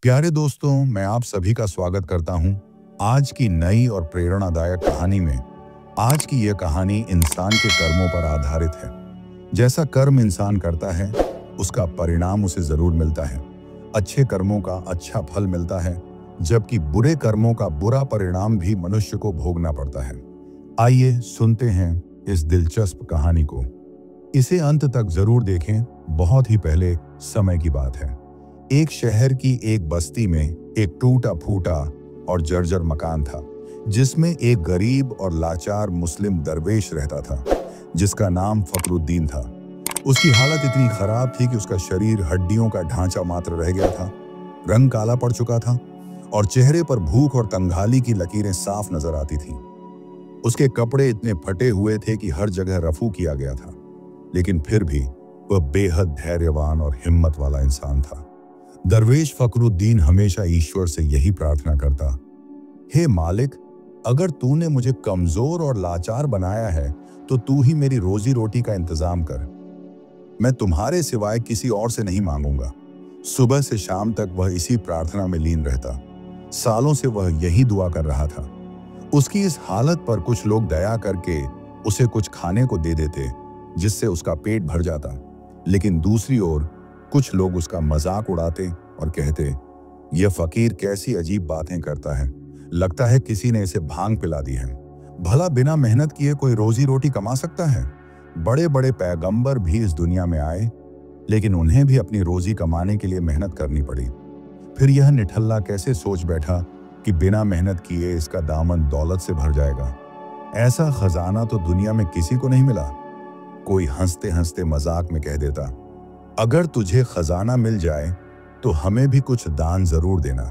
प्यारे दोस्तों, मैं आप सभी का स्वागत करता हूं आज की नई और प्रेरणादायक कहानी में। आज की यह कहानी इंसान के कर्मों पर आधारित है। जैसा कर्म इंसान करता है, उसका परिणाम उसे जरूर मिलता है। अच्छे कर्मों का अच्छा फल मिलता है, जबकि बुरे कर्मों का बुरा परिणाम भी मनुष्य को भोगना पड़ता है। आइए सुनते हैं इस दिलचस्प कहानी को। इसे अंत तक जरूर देखें। बहुत ही पहले समय की बात है। एक शहर की एक बस्ती में एक टूटा फूटा और जर्जर मकान था, जिसमें एक गरीब और लाचार मुस्लिम दरवेश रहता था, जिसका नाम फकरुद्दीन था। उसकी हालत इतनी खराब थी कि उसका शरीर हड्डियों का ढांचा मात्र रह गया था, रंग काला पड़ चुका था और चेहरे पर भूख और तंगहाली की लकीरें साफ नजर आती थीं। उसके कपड़े इतने फटे हुए थे कि हर जगह रफू किया गया था, लेकिन फिर भी वह बेहद धैर्यवान और हिम्मत वाला इंसान था। दरवेश फकरुद्दीन हमेशा ईश्वर से यही प्रार्थना करता, हे मालिक, अगर तूने मुझे कमजोर और लाचार बनाया है तो तू ही मेरी रोजी रोटी का इंतजाम कर। मैं तुम्हारे सिवाय किसी और से नहीं मांगूंगा। सुबह से शाम तक वह इसी प्रार्थना में लीन रहता। सालों से वह यही दुआ कर रहा था। उसकी इस हालत पर कुछ लोग दया करके उसे कुछ खाने को दे देते, जिससे उसका पेट भर जाता, लेकिन दूसरी ओर कुछ लोग उसका मजाक उड़ाते और कहते, यह फकीर कैसी अजीब बातें करता है, लगता है किसी ने इसे भांग पिला दी है। भला बिना मेहनत किए कोई रोजी रोटी कमा सकता है? बड़े बड़े पैगंबर भी इस दुनिया में आए, लेकिन उन्हें भी अपनी रोजी कमाने के लिए मेहनत करनी पड़ी। फिर यह निठल्ला कैसे सोच बैठा कि बिना मेहनत किए इसका दामन दौलत से भर जाएगा। ऐसा खजाना तो दुनिया में किसी को नहीं मिला। कोई हंसते हंसते मजाक में कह देता, अगर तुझे खजाना मिल जाए तो हमें भी कुछ दान जरूर देना।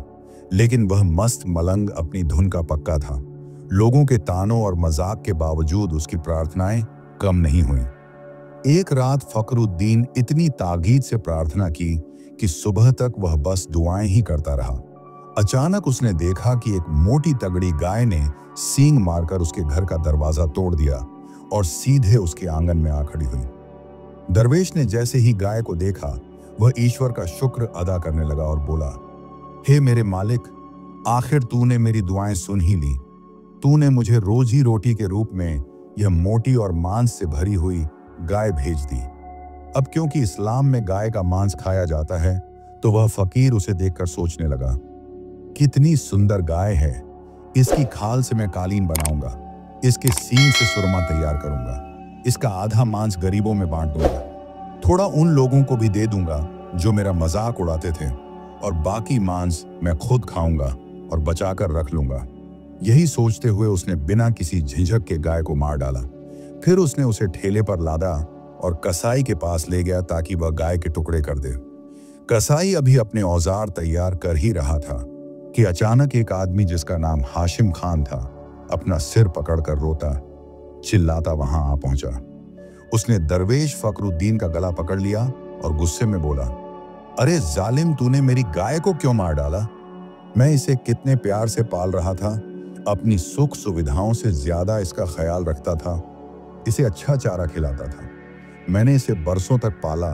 लेकिन वह मस्त मलंग अपनी धुन का पक्का था। लोगों के तानों और मजाक के बावजूद उसकी प्रार्थनाएं कम नहीं हुई। एक रात फकरुद्दीन इतनी ताकीद से प्रार्थना की कि सुबह तक वह बस दुआएं ही करता रहा। अचानक उसने देखा कि एक मोटी तगड़ी गाय ने सींग मारकर उसके घर का दरवाजा तोड़ दिया और सीधे उसके आंगन में आ खड़ी हुई। दरवेश ने जैसे ही गाय को देखा, वह ईश्वर का शुक्र अदा करने लगा और बोला, हे मेरे मालिक, आखिर तूने मेरी दुआएं सुन ही ली। तूने मुझे रोजी रोटी के रूप में यह मोटी और मांस से भरी हुई गाय भेज दी। अब क्योंकि इस्लाम में गाय का मांस खाया जाता है, तो वह फकीर उसे देखकर सोचने लगा, कितनी सुंदर गाय है, इसकी खाल से मैं कालीन बनाऊंगा, इसके सींग से सुरमा तैयार करूंगा, इसका आधा मांस गरीबों में बांट दूंगा, थोड़ा उन लोगों को भी दे दूंगा जो मेरा मजाक उड़ाते थे, और बाकी मांस मैं खुद खाऊंगा और बचाकर रख लूंगा। यही सोचते हुए उसने बिना किसी झिझक के गाय को मार डाला। फिर उसने उसे ठेले पर लादा और कसाई के पास ले गया ताकि वह गाय के टुकड़े कर दे। कसाई अभी अपने औजार तैयार कर ही रहा था कि अचानक एक आदमी जिसका नाम हाशिम खान था, अपना सिर पकड़कर रोता चिल्लाता वहां आ पहुंचा। उसने दरवेश फकरुद्दीन का गला पकड़ लिया और गुस्से में बोला, अरे जालिम, तूने मेरी गाय को क्यों मार डाला? मैं इसे कितने प्यार से पाल रहा था, अपनी सुख सुविधाओं से ज्यादा इसका ख्याल रखता था, इसे अच्छा चारा खिलाता था। मैंने इसे बरसों तक पाला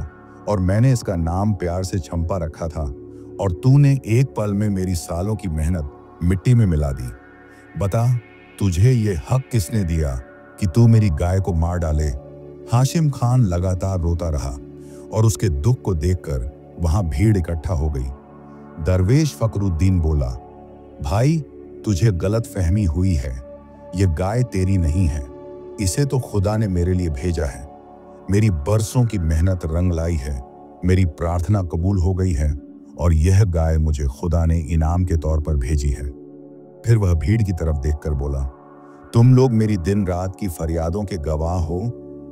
और मैंने इसका नाम प्यार से छंपा रखा था, और तूने एक पल में मेरी सालों की मेहनत मिट्टी में मिला दी। बता, तुझे ये हक किसने दिया कि तू मेरी गाय को मार डाले? हाशिम खान लगातार रोता रहा और उसके दुख को देखकर वहां भीड़ इकट्ठा हो गई। दरवेश फकरुद्दीन बोला, भाई, तुझे गलत फहमी हुई है। यह गाय तेरी नहीं है, इसे तो खुदा ने मेरे लिए भेजा है। मेरी बरसों की मेहनत रंग लाई है, मेरी प्रार्थना कबूल हो गई है, और यह गाय मुझे खुदा ने इनाम के तौर पर भेजी है। फिर वह भीड़ की तरफ देखकर बोला, तुम लोग मेरी दिन रात की फरियादों के गवाह हो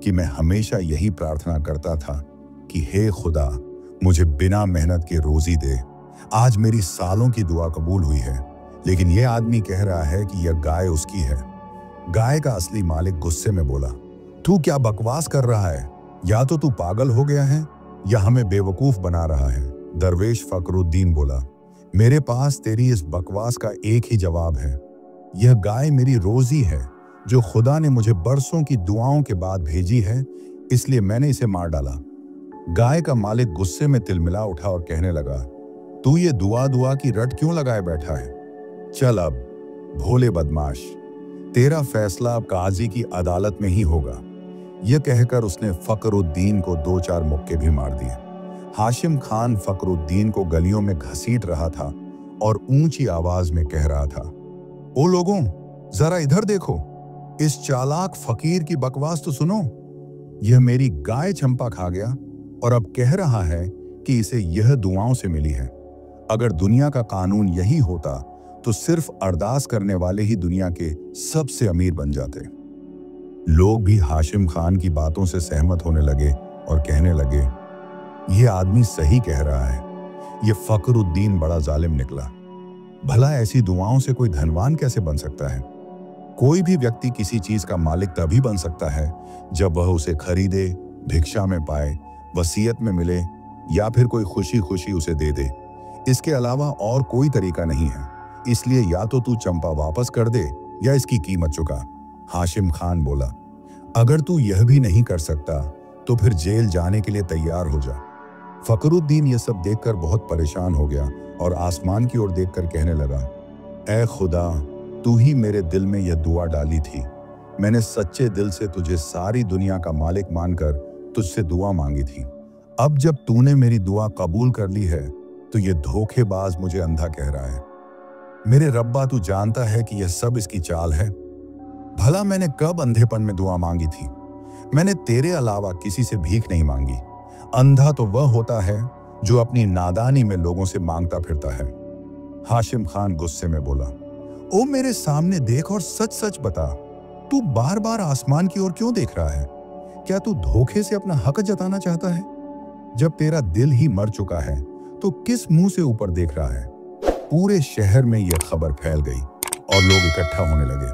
कि मैं हमेशा यही प्रार्थना करता था कि हे खुदा, मुझे बिना मेहनत के रोजी दे। आज मेरी सालों की दुआ कबूल हुई है, लेकिन यह आदमी कह रहा है कि यह गाय उसकी है। गाय का असली मालिक गुस्से में बोला, तू क्या बकवास कर रहा है? या तो तू पागल हो गया है या हमें बेवकूफ बना रहा है। दरवेश फकरुद्दीन बोला, मेरे पास तेरी इस बकवास का एक ही जवाब है। यह गाय मेरी रोजी है, जो खुदा ने मुझे बरसों की दुआओं के बाद भेजी है, इसलिए मैंने इसे मार डाला। गाय का मालिक गुस्से में तिलमिला उठा और कहने लगा, तू ये दुआ दुआ की रट क्यों लगाए बैठा है? चल अब, भोले बदमाश, तेरा फैसला अब काजी की अदालत में ही होगा। यह कहकर उसने फखरुद्दीन को 2-4 मुक्के भी मार दिए। हाशिम खान फखरुद्दीन को गलियों में घसीट रहा था और ऊंची आवाज में कह रहा था, ओ लोगों, जरा इधर देखो, इस चालाक फकीर की बकवास तो सुनो। यह मेरी गाय चंपा खा गया और अब कह रहा है कि इसे यह दुआओं से मिली है। अगर दुनिया का कानून यही होता तो सिर्फ अरदास करने वाले ही दुनिया के सबसे अमीर बन जाते। लोग भी हाशिम खान की बातों से सहमत होने लगे और कहने लगे, यह आदमी सही कह रहा है, यह फखरुद्दीन बड़ा जालिम निकला। भला ऐसी दुआओं से कोई धनवान कैसे बन सकता है? कोई भी व्यक्ति किसी चीज का मालिक तभी बन सकता है जब वह उसे खरीदे, भिक्षा में पाए, वसीयत में मिले या फिर कोई खुशी खुशी उसे दे दे। इसके अलावा और कोई तरीका नहीं है। इसलिए या तो तू चंपा वापस कर दे या इसकी कीमत चुका। हाशिम खान बोला, अगर तू यह भी नहीं कर सकता तो फिर जेल जाने के लिए तैयार हो जा। फखरुद्दीन यह सब देखकर बहुत परेशान हो गया और आसमान की ओर देखकर कहने लगा, ऐ खुदा, तू ही मेरे दिल में यह दुआ डाली थी। मैंने सच्चे दिल से तुझे सारी दुनिया का मालिक मानकर तुझसे दुआ मांगी थी। अब जब तूने मेरी दुआ कबूल कर ली है तो यह धोखेबाज मुझे अंधा कह रहा है। मेरे रब्बा, तू जानता है कि यह सब इसकी चाल है। भला मैंने कब अंधेपन में दुआ मांगी थी? मैंने तेरे अलावा किसी से भीख नहीं मांगी। अंधा तो वह होता है जो अपनी नादानी में लोगों से मांगता फिरता है। हाशिम खान गुस्से में बोला, ओ मेरे सामने देख और सच सच बता, तू बार बार आसमान की ओर क्यों देख रहा है? क्या तू धोखे से अपना हक जताना चाहता है? जब तेरा दिल ही मर चुका है तो किस मुंह से ऊपर देख रहा है? पूरे शहर में यह खबर फैल गई और लोग इकट्ठा होने लगे।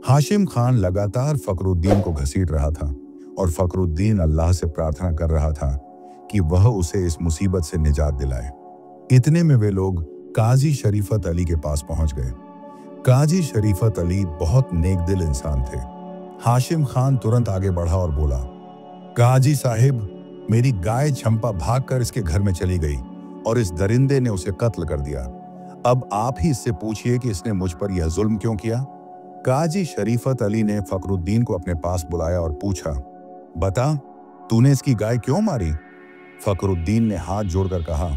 हाशिम खान लगातार फखरुद्दीन को घसीट रहा था और फखरुद्दीन अल्लाह से प्रार्थना कर रहा था कि वह उसे इस मुसीबत से निजात दिलाए। इतने में वे लोग काजी शरीफत अली के पास पहुंच गए। काजी शरीफत अली बहुत नेकदिल इंसान थे। हाशिम खान तुरंत आगे बढ़ा और बोला, काजी साहिब, मेरी गाय चंपा भागकर इसके घर में चली गई और इस दरिंदे ने उसे कत्ल कर दिया। अब आप ही इससे पूछिए कि इसने मुझ पर यह जुल्म क्यों किया। काजी शरीफत अली ने फखरुद्दीन को अपने पास बुलाया और पूछा, बता, तूने इसकी गाय क्यों मारी? फखरुद्दीन ने हाथ जोड़कर कहा,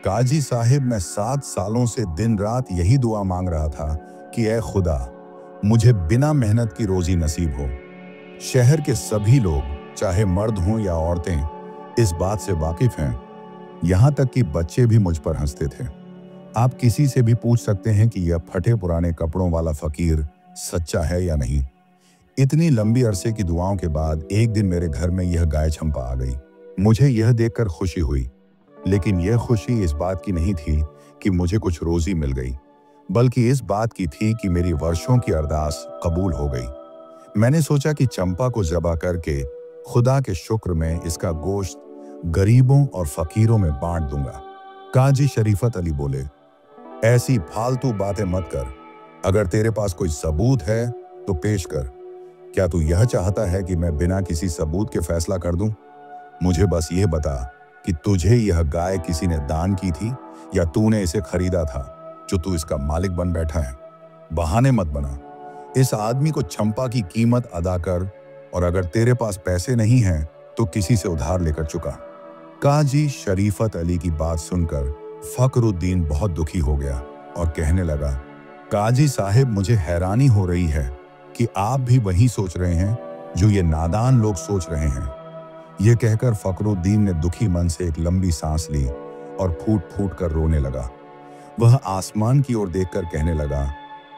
काजी साहिब, मैं 7 सालों से दिन रात यही दुआ मांग रहा था कि ऐ खुदा, मुझे बिना मेहनत की रोजी नसीब हो। शहर के सभी लोग, चाहे मर्द हों या औरतें, इस बात से वाकिफ हैं। यहां तक कि बच्चे भी मुझ पर हंसते थे। आप किसी से भी पूछ सकते हैं कि यह फटे पुराने कपड़ों वाला फकीर सच्चा है या नहीं। इतनी लंबी अरसे की दुआओं के बाद एक दिन मेरे घर में यह गाय चंपा आ गई। मुझे यह देखकर खुशी हुई, लेकिन यह खुशी इस बात की नहीं थी कि मुझे कुछ रोजी मिल गई, बल्कि इस बात की थी कि मेरी वर्षों की अरदास कबूल हो गई। मैंने सोचा कि चंपा को ज़बह करके खुदा के शुक्र में इसका गोश्त गरीबों और फकीरों में बांट दूंगा। काजी शरीफत अली बोले, ऐसी फालतू बातें मत कर। अगर तेरे पास कोई सबूत है तो पेश कर। क्या तू यह चाहता है कि मैं बिना किसी सबूत के फैसला कर दूं? मुझे बस ये बता कि तुझे यह गाय किसी ने दान की थी या तूने इसे खरीदा था जो तू इसका मालिक बन बैठा है। बहाने मत बना। इस आदमी को चंपा की कीमत अदा कर, और अगर तेरे पास पैसे नहीं हैं तो किसी से उधार लेकर चुका। काजी शरीफत अली की बात सुनकर फखरुद्दीन बहुत दुखी हो गया और कहने लगा, काजी साहिब, मुझे हैरानी हो रही है कि आप भी वही सोच रहे हैं जो ये नादान लोग सोच रहे हैं। यह कहकर फखरुद्दीन ने दुखी मन से एक लंबी सांस ली और फूट फूट कर रोने लगा। वह आसमान की ओर देखकर कहने लगा,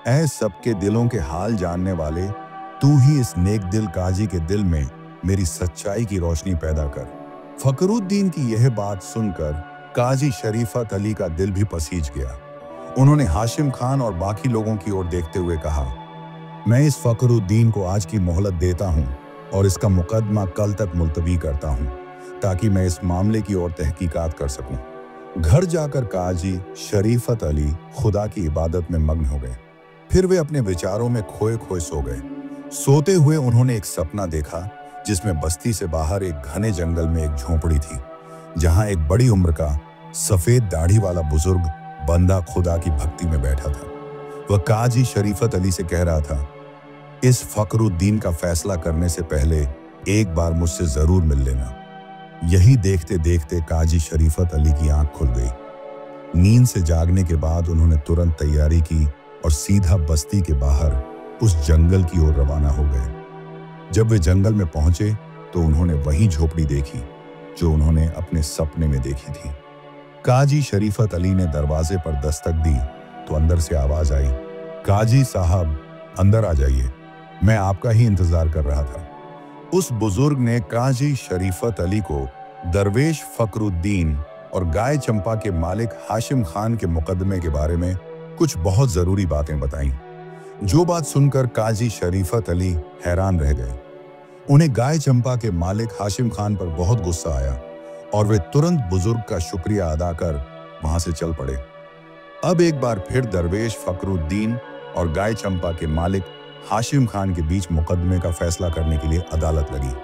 ऐ सबके दिलों के हाल जानने वाले, तू ही इस नेक दिल काजी के दिल में मेरी सच्चाई की रोशनी पैदा कर। फखरुद्दीन की यह बात सुनकर काजी शरीफत अली का दिल भी पसीज गया। उन्होंने हाशिम खान और बाकी लोगों की ओर देखते हुए कहा, मैं इस फखरुद्दीन को आज की मोहलत देता हूं और इसका मुकदमा कल तक मुलतवी करता हूं, ताकि मैं इस मामले की ओर तहकीकात कर सकूं। घर जाकर काजी शरीफत अली खुदा की इबादत में मग्न हो गए। फिर वे अपने विचारों में खोए खोए सो गए। सोते हुए उन्होंने एक सपना देखा जिसमें बस्ती से बाहर एक घने जंगल में एक झोंपड़ी थी, जहां एक बड़ी उम्र का सफेद दाढ़ी वाला बुजुर्ग बंदा खुदा की भक्ति में बैठा था। वह काजी शरीफत अली से कह रहा था, इस फकरुद्दीन का फैसला करने से पहले एक बार मुझसे जरूर मिल लेना। यही देखते देखते काजी शरीफत अली की आंख खुल गई। नींद से जागने के बाद उन्होंने तुरंत तैयारी की और सीधा बस्ती के बाहर उस जंगल की ओर रवाना हो गए। जब वे जंगल में पहुंचे तो उन्होंने वही झोपड़ी देखी जो उन्होंने अपने सपने में देखी थी। काजी शरीफत अली ने दरवाजे पर दस्तक दी तो अंदर से आवाज आई, काजी साहब अंदर आ जाइए, मैं आपका ही इंतजार कर रहा था। उस बुजुर्ग ने काजी शरीफत अली को दरवेश फकरुद्दीन और गाय चंपा के मालिक हाशिम खान के मुकदमे के बारे में कुछ बहुत जरूरी बातें बताईं, जो बात सुनकर काजी शरीफत अली हैरान रह गए। उन्हें गाय चंपा के मालिक हाशिम खान पर बहुत गुस्सा आया और वे तुरंत बुजुर्ग का शुक्रिया अदा कर वहां से चल पड़े। अब एक बार फिर दरवेश फकरुद्दीन और गाय चंपा के मालिक हाशिम खान के बीच मुकदमे का फैसला करने के लिए अदालत लगी।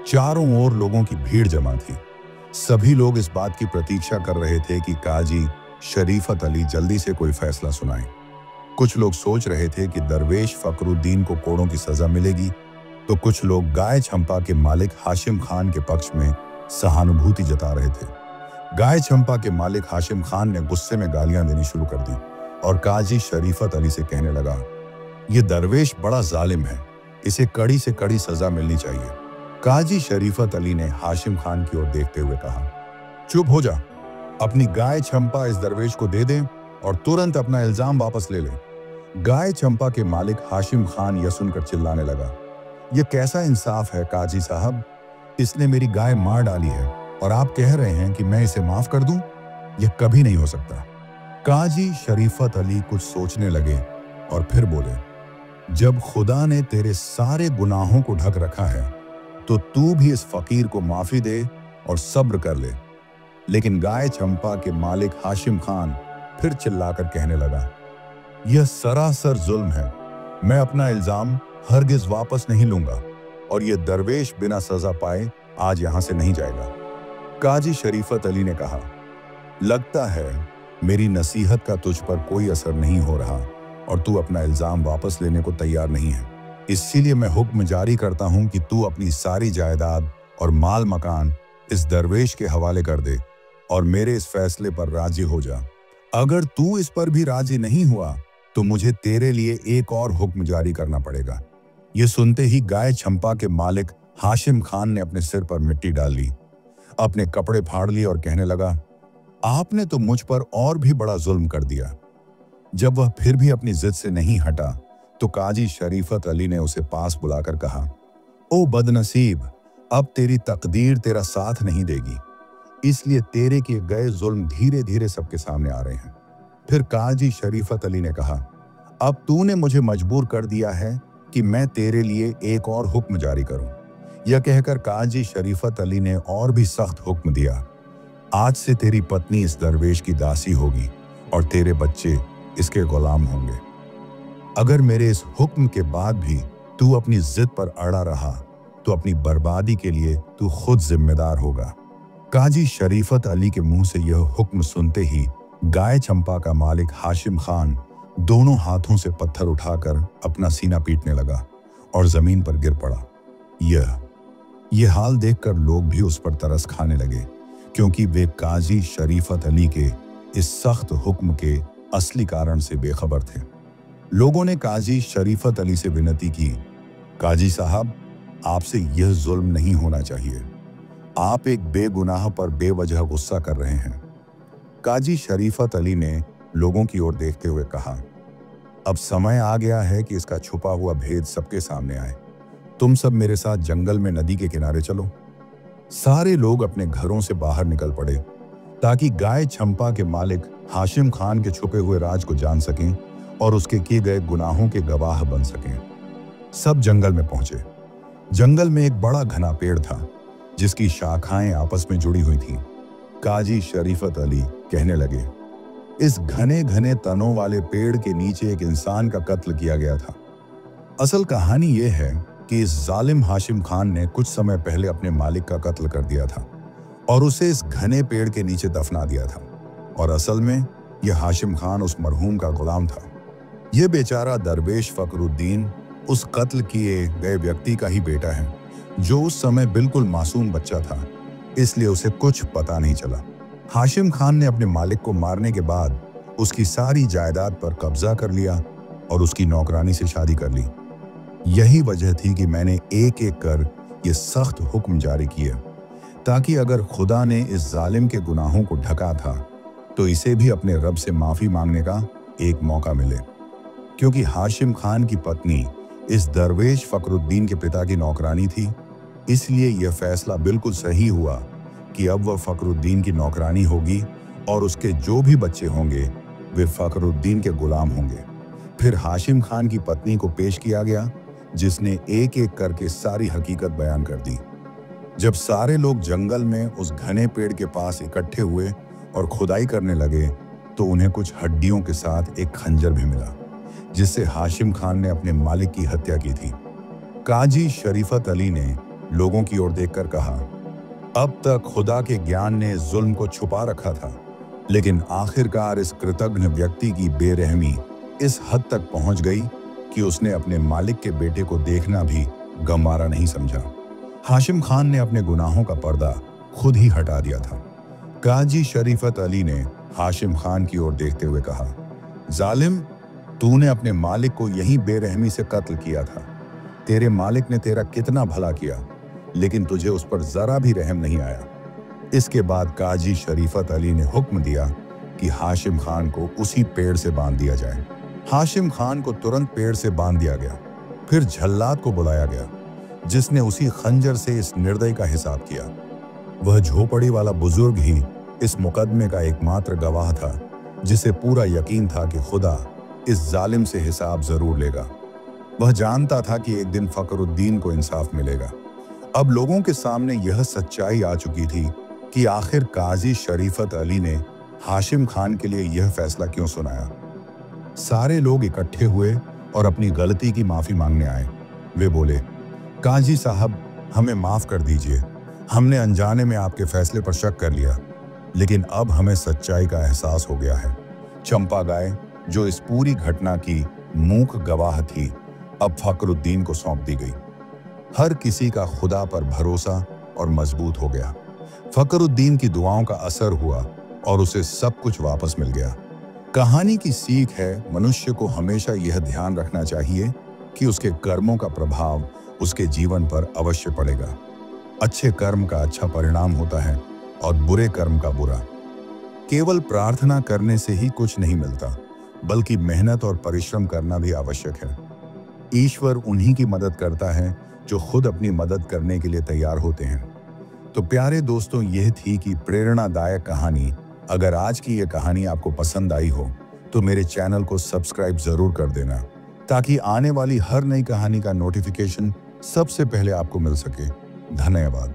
चारों ओर लोगों की भीड़ जमा थी। सभी लोग इस बात की प्रतीक्षा कर रहे थे कि काजी शरीफत अली जल्दी से कोई फैसला सुनाए। कुछ लोग सोच रहे थे कि दरवेश फकरुद्दीन को कोड़ों की सजा मिलेगी, तो कुछ लोग गाय चंपा के मालिक हाशिम खान के पक्ष में सहानुभूति जता रहे थे। गाय चंपा के मालिक हाशिम खान ने गुस्से में गालियां देनी शुरू कर दी और काजी शरीफत अली से कहने लगा, ये दरवेश बड़ा जालिम है, इसे कड़ी से कड़ी सजा मिलनी चाहिए। काजी शरीफत अली ने हाशिम खान की ओर देखते हुए कहा, चुप हो जा, अपनी गाय चंपा इस दरवेश को दे दे और तुरंत अपना इल्जाम वापस ले ले। गाय चंपा के मालिक हाशिम खान यह सुनकर चिल्लाने लगा, यह कैसा इंसाफ है काजी साहब, इसने मेरी गाय मार डाली है और आप कह रहे हैं कि मैं इसे माफ कर दूं? यह कभी नहीं हो सकता। काजी शरीफत अली कुछ सोचने लगे और फिर बोले, जब खुदा ने तेरे सारे गुनाहों को ढक रखा है तो तू भी इस फकीर को माफी दे और सब्र कर ले। लेकिन गाय चंपा के मालिक हाशिम खान फिर चिल्लाकर कहने लगा, यह सरासर जुल्म है, मैं अपना इल्जाम हरगिज वापस नहीं लूंगा और यह दरवेश बिना सजा पाए आज यहां से नहीं जाएगा। काजी शरीफत अली ने कहा, लगता है मेरी नसीहत का तुझ पर कोई असर नहीं हो रहा और तू अपना इल्जाम वापस लेने को तैयार नहीं है, इसीलिए मैं हुक्म जारी करता हूं कि तू अपनी सारी जायदाद और माल मकान इस दरवेश के हवाले कर दे और मेरे इस फैसले पर राजी हो जा। अगर तू इस पर भी राजी नहीं हुआ तो मुझे तेरे लिए एक और हुक्म जारी करना पड़ेगा। ये सुनते ही गाय चंपा के मालिक हाशिम खान ने अपने सिर पर मिट्टी डाल ली, अपने कपड़े फाड़ लिए और कहने लगा, आपने तो मुझ पर और भी बड़ा जुल्म कर दिया। जब वह फिर भी अपनी जिद से नहीं हटा तो काजी शरीफत अली ने उसे पास बुलाकर कहा, ओ बदनसीब, अब तेरी तकदीर तेरा साथ नहीं देगी, इसलिए तेरे किए गए जुल्म धीरे धीरे सबके सामने आ रहे हैं। फिर काजी शरीफत अली ने कहा, अब तूने मुझे मजबूर कर दिया है कि मैं तेरे लिए एक और हुक्म जारी करूं। यह कहकर काजी शरीफत अली ने और भी सख्त हुक्म दिया, आज से तेरी पत्नी इस दरवेश की दासी होगी और तेरे बच्चे इसके गुलाम होंगे। अगर मेरे इस हुक्म के बाद भी तू अपनी जिद पर अड़ा रहा तो अपनी बर्बादी के लिए तू खुद जिम्मेदार होगा। काजी शरीफत अली के मुंह से यह हुक्म सुनते ही गाय चंपा का मालिक हाशिम खान दोनों हाथों से पत्थर उठाकर अपना सीना पीटने लगा और जमीन पर गिर पड़ा। यह हाल देखकर लोग भी उस पर तरस खाने लगे, क्योंकि वे काजी शरीफत अली के इस सख्त हुक्म के असली कारण से बेखबर थे। लोगों ने काजी शरीफत अली से विनती की, काजी साहब, आपसे यह जुल्म नहीं होना चाहिए, आप एक बेगुनाह पर बेवजह गुस्सा कर रहे हैं। काजी शरीफत अली ने लोगों की ओर देखते हुए कहा, अब समय आ गया है कि इसका छुपा हुआ भेद सबके सामने आए। तुम सब मेरे साथ जंगल में नदी के किनारे चलो। सारे लोग अपने घरों से बाहर निकल पड़े ताकि गाय चंपा के मालिक हाशिम खान के छुपे हुए राज को जान सकें और उसके किए गए गुनाहों के गवाह बन सकें। सब जंगल में पहुंचे। जंगल में एक बड़ा घना पेड़ था जिसकी शाखाएं आपस में जुड़ी हुई थीं। काजी शरीफत अली कहने लगे, इस घने घने तनों वाले पेड़ के नीचे एक इंसान का कत्ल किया गया था। असल कहानी यह है कि इस जालिम हाशिम खान ने कुछ समय पहले अपने मालिक का कत्ल कर दिया था और उसे इस घने पेड़ के नीचे दफना दिया था। और असल में यह हाशिम खान उस मरहूम का गुलाम था। यह बेचारा दरवेश फखरुद्दीन उस कत्ल किए गए व्यक्ति का ही बेटा है, जो उस समय बिल्कुल मासूम बच्चा था, इसलिए उसे कुछ पता नहीं चला। हाशिम खान ने अपने मालिक को मारने के बाद उसकी सारी जायदाद पर कब्जा कर लिया और उसकी नौकरानी से शादी कर ली। यही वजह थी कि मैंने एक एक कर ये सख्त हुक्म जारी किए, ताकि अगर खुदा ने इस जालिम के गुनाहों को ढका था तो इसे भी अपने रब से माफ़ी मांगने का एक मौका मिले। क्योंकि हाशिम खान की पत्नी इस दरवेश फखरुद्दीन के पिता की नौकरानी थी, इसलिए यह फैसला बिल्कुल सही हुआ कि अब वह फखरुद्दीन की नौकरानी होगी और उसके जो भी बच्चे होंगे वे फखरुद्दीन के गुलाम होंगे। फिर हाशिम खान की पत्नी को पेश किया गया, जिसने एक एक करके सारी हकीकत बयान कर दी। जब सारे लोग जंगल में उस घने पेड़ के पास इकट्ठे हुए और खुदाई करने लगे तो उन्हें कुछ हड्डियों के साथ एक खंजर भी मिला, जिससे हाशिम खान ने अपने मालिक की हत्या की थी। काजी शरीफत अली ने लोगों की ओर देखकर कहा, अब तक खुदा के ज्ञान ने जुल्म को छुपा रखा था, लेकिन आखिरकार इस कृतघ्न व्यक्ति की बेरहमी इस हद तक पहुंच गई कि उसने अपने मालिक के बेटे को देखना भी गंवारा नहीं समझा। हाशिम खान ने अपने गुनाहों का पर्दा खुद ही हटा दिया था। काजी शरीफत अली ने हाशिम खान की ओर देखते हुए कहा, जालिम, तूने अपने मालिक को यही बेरहमी से कत्ल किया था। तेरे मालिक ने तेरा कितना भला किया, लेकिन तुझे उस पर जरा भी रहम नहीं आया। इसके बाद काजी शरीफत अली ने हुक्म दिया कि हाशिम खान को उसी पेड़ से बांध दिया जाए। हाशिम खान को तुरंत पेड़ से बांध दिया गया। फिर झल्लाद को बुलाया गया, जिसने उसी खंजर से इस निर्दयी का हिसाब किया। वह झोपड़ी वाला बुजुर्ग ही इस मुकदमे का एकमात्र गवाह था, जिसे पूरा यकीन था कि खुदा इस जालिम से हिसाब जरूर लेगा। वह जानता था कि एक दिन फखरुद्दीन को इंसाफ मिलेगा। अब लोगों के सामने यह सच्चाई आ चुकी थी कि आखिर काजी शरीफत अली ने हाशिम खान के लिए यह फैसला क्यों सुनाया। सारे लोग इकट्ठे हुए और अपनी गलती की माफ़ी मांगने आए। वे बोले, काजी साहब, हमें माफ़ कर दीजिए। हमने अनजाने में आपके फैसले पर शक कर लिया, लेकिन अब हमें सच्चाई का एहसास हो गया है। चंपा गाय, जो इस पूरी घटना की मूक गवाह थी, अब फखरुद्दीन को सौंप दी गई। हर किसी का खुदा पर भरोसा और मजबूत हो गया। फखरुद्दीन की दुआओं का असर हुआ और उसे सब कुछ वापस मिल गया। कहानी की सीख है, मनुष्य को हमेशा यह ध्यान रखना चाहिए कि उसके कर्मों का प्रभाव उसके जीवन पर अवश्य पड़ेगा। अच्छे कर्म का अच्छा परिणाम होता है और बुरे कर्म का बुरा। केवल प्रार्थना करने से ही कुछ नहीं मिलता, बल्कि मेहनत और परिश्रम करना भी आवश्यक है। ईश्वर उन्हीं की मदद करता है जो खुद अपनी मदद करने के लिए तैयार होते हैं। तो प्यारे दोस्तों, यह थी कि प्रेरणादायक कहानी। अगर आज की यह कहानी आपको पसंद आई हो तो मेरे चैनल को सब्सक्राइब जरूर कर देना, ताकि आने वाली हर नई कहानी का नोटिफिकेशन सबसे पहले आपको मिल सके। धन्यवाद।